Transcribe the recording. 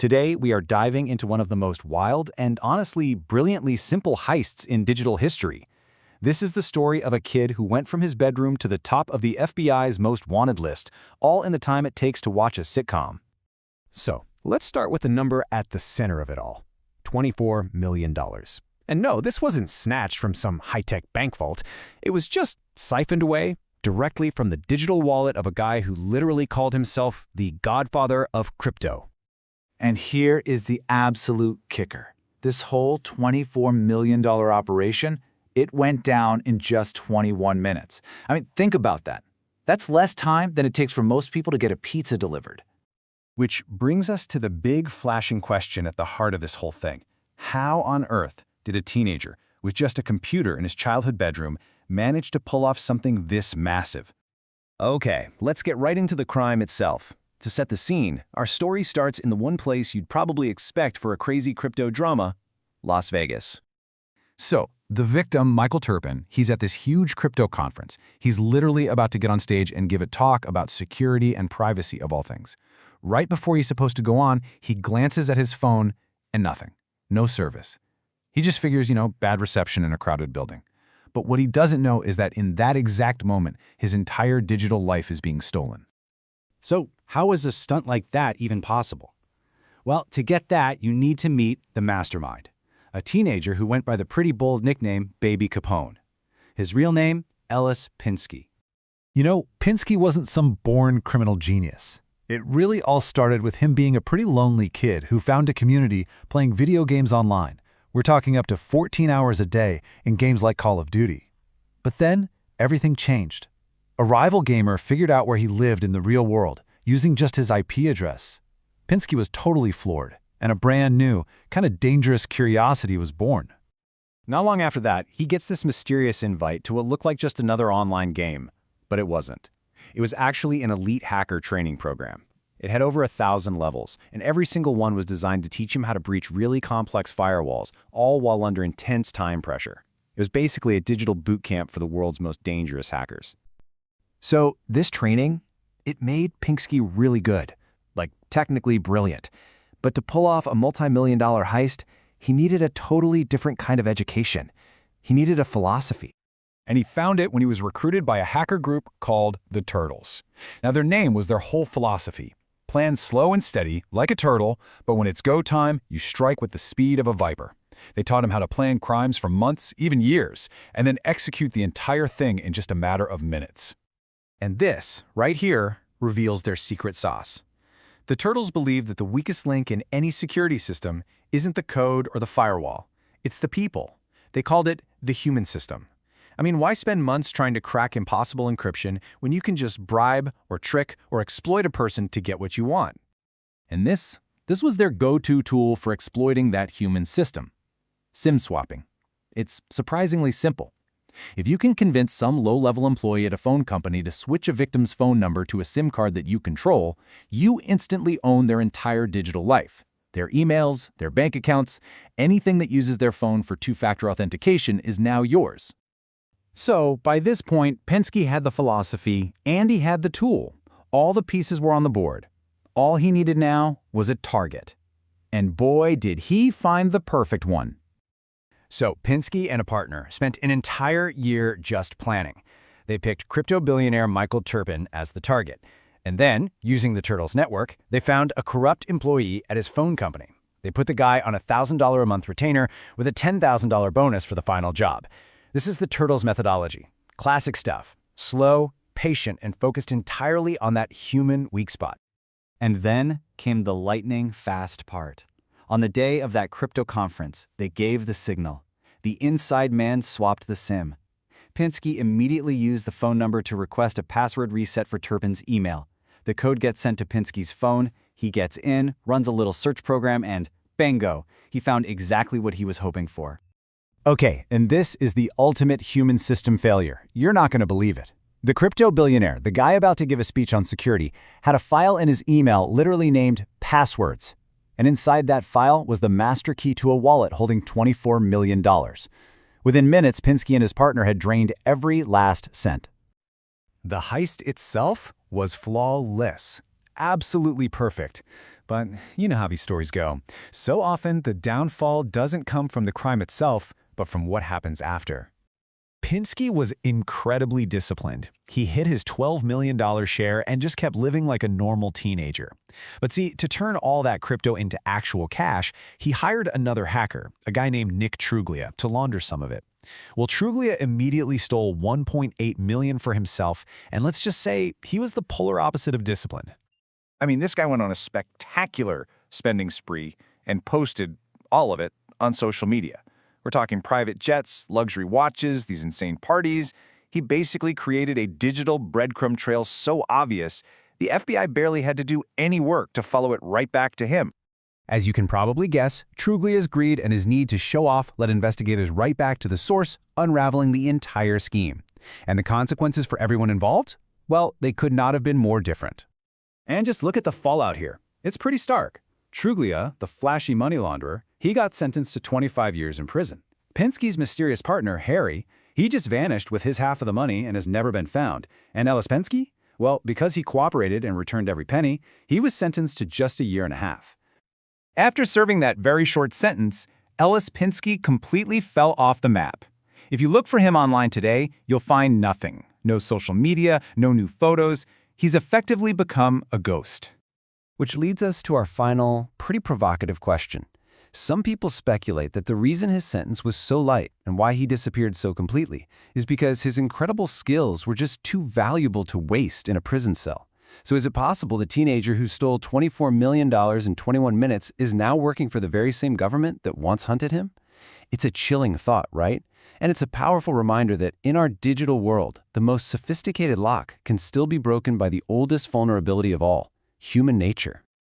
Today, we are diving into one of the most wild and honestly brilliantly simple heists in digital history. This is the story of a kid who went from his bedroom to the top of the FBI's most wanted list, all in the time it takes to watch a sitcom. So, let's start with the number at the center of it all, $24 million. And no, this wasn't snatched from some high-tech bank vault. It was just siphoned away directly from the digital wallet of a guy who literally called himself the godfather of crypto. And here is the absolute kicker. This whole $24 million operation, it went down in just 21 minutes. I mean, think about that. That's less time than it takes for most people to get a pizza delivered. Which brings us to the big flashing question at the heart of this whole thing. How on earth did a teenager with just a computer in his childhood bedroom manage to pull off something this massive? Okay, let's get right into the crime itself. To set the scene, our story starts in the one place you'd probably expect for a crazy crypto drama, Las Vegas. So, the victim, Michael Turpin, he's at this huge crypto conference. He's literally about to get on stage and give a talk about security and privacy of all things. Right before he's supposed to go on, he glances at his phone and nothing. No service. He just figures, bad reception in a crowded building. But what he doesn't know is that in that exact moment, his entire digital life is being stolen. So, how is a stunt like that even possible? Well, to get that, you need to meet the mastermind, a teenager who went by the pretty bold nickname Baby Capone. His real name, Ellis Pinsky. Pinsky wasn't some born criminal genius. It really all started with him being a pretty lonely kid who found a community playing video games online. We're talking up to 14 hours a day in games like Call of Duty. But then, everything changed. A rival gamer figured out where he lived in the real world, using just his IP address. Pinsky was totally floored, and a brand new, kind of dangerous curiosity was born. Not long after that, he gets this mysterious invite to what looked like just another online game, but it wasn't. It was actually an elite hacker training program. It had over 1,000 levels, and every single one was designed to teach him how to breach really complex firewalls, all while under intense time pressure. It was basically a digital boot camp for the world's most dangerous hackers. So this training, it made Pinsky really good, like technically brilliant. But to pull off a multi-million-dollar heist, he needed a totally different kind of education. He needed a philosophy. And he found it when he was recruited by a hacker group called the Turtles. Now, their name was their whole philosophy. Plan slow and steady, like a turtle, but when it's go time, you strike with the speed of a viper. They taught him how to plan crimes for months, even years, and then execute the entire thing in just a matter of minutes. And this, right here, reveals their secret sauce. The Turtles believe that the weakest link in any security system isn't the code or the firewall. It's the people. They called it the human system. I mean, why spend months trying to crack impossible encryption when you can just bribe or trick or exploit a person to get what you want? And this was their go-to tool for exploiting that human system. SIM swapping. It's surprisingly simple. If you can convince some low-level employee at a phone company to switch a victim's phone number to a SIM card that you control, you instantly own their entire digital life. Their emails, their bank accounts, anything that uses their phone for two-factor authentication is now yours. So, by this point, Pinsky had the philosophy and he had the tool. All the pieces were on the board. All he needed now was a target. And boy, did he find the perfect one. So, Pinsky and a partner spent an entire year just planning. They picked crypto billionaire Michael Turpin as the target. And then, using the Turtles network, they found a corrupt employee at his phone company. They put the guy on a $1,000 a month retainer with a $10,000 bonus for the final job. This is the Turtles methodology. Classic stuff. Slow, patient, and focused entirely on that human weak spot. And then came the lightning-fast part. On the day of that crypto conference, they gave the signal. The inside man swapped the SIM. Pinsky immediately used the phone number to request a password reset for Turpin's email. The code gets sent to Pinsky's phone, he gets in, runs a little search program, and bingo, he found exactly what he was hoping for. Okay, and this is the ultimate human system failure. You're not going to believe it. The crypto billionaire, the guy about to give a speech on security, had a file in his email literally named Passwords. And inside that file was the master key to a wallet holding $24 million. Within minutes, Pinsky and his partner had drained every last cent. The heist itself was flawless. absolutely perfect. But you know how these stories go. So often, the downfall doesn't come from the crime itself, but from what happens after. Pinsky was incredibly disciplined. He hit his $12 million share and just kept living like a normal teenager. But see, to turn all that crypto into actual cash, he hired another hacker, a guy named Nick Truglia, to launder some of it. Well, Truglia immediately stole $1.8 million for himself, and let's just say he was the polar opposite of discipline. I mean, this guy went on a spectacular spending spree and posted all of it on social media. We're talking private jets, luxury watches, these insane parties. He basically created a digital breadcrumb trail so obvious, the FBI barely had to do any work to follow it right back to him. As you can probably guess, Truglia's greed and his need to show off led investigators right back to the source, unraveling the entire scheme. And the consequences for everyone involved? Well, they could not have been more different. And just look at the fallout here. It's pretty stark. Truglia, the flashy money launderer, he got sentenced to 25 years in prison. Pinsky's mysterious partner, Harry, he just vanished with his half of the money and has never been found. And Ellis Pinsky? Well, because he cooperated and returned every penny, he was sentenced to just a year and a half. After serving that very short sentence, Ellis Pinsky completely fell off the map. If you look for him online today, you'll find nothing. No social media, no new photos. He's effectively become a ghost. Which leads us to our final, pretty provocative question. Some people speculate that the reason his sentence was so light and why he disappeared so completely is because his incredible skills were just too valuable to waste in a prison cell. So is it possible the teenager who stole $24 million in 21 minutes is now working for the very same government that once hunted him? It's a chilling thought, right? And it's a powerful reminder that in our digital world, the most sophisticated lock can still be broken by the oldest vulnerability of all, human nature.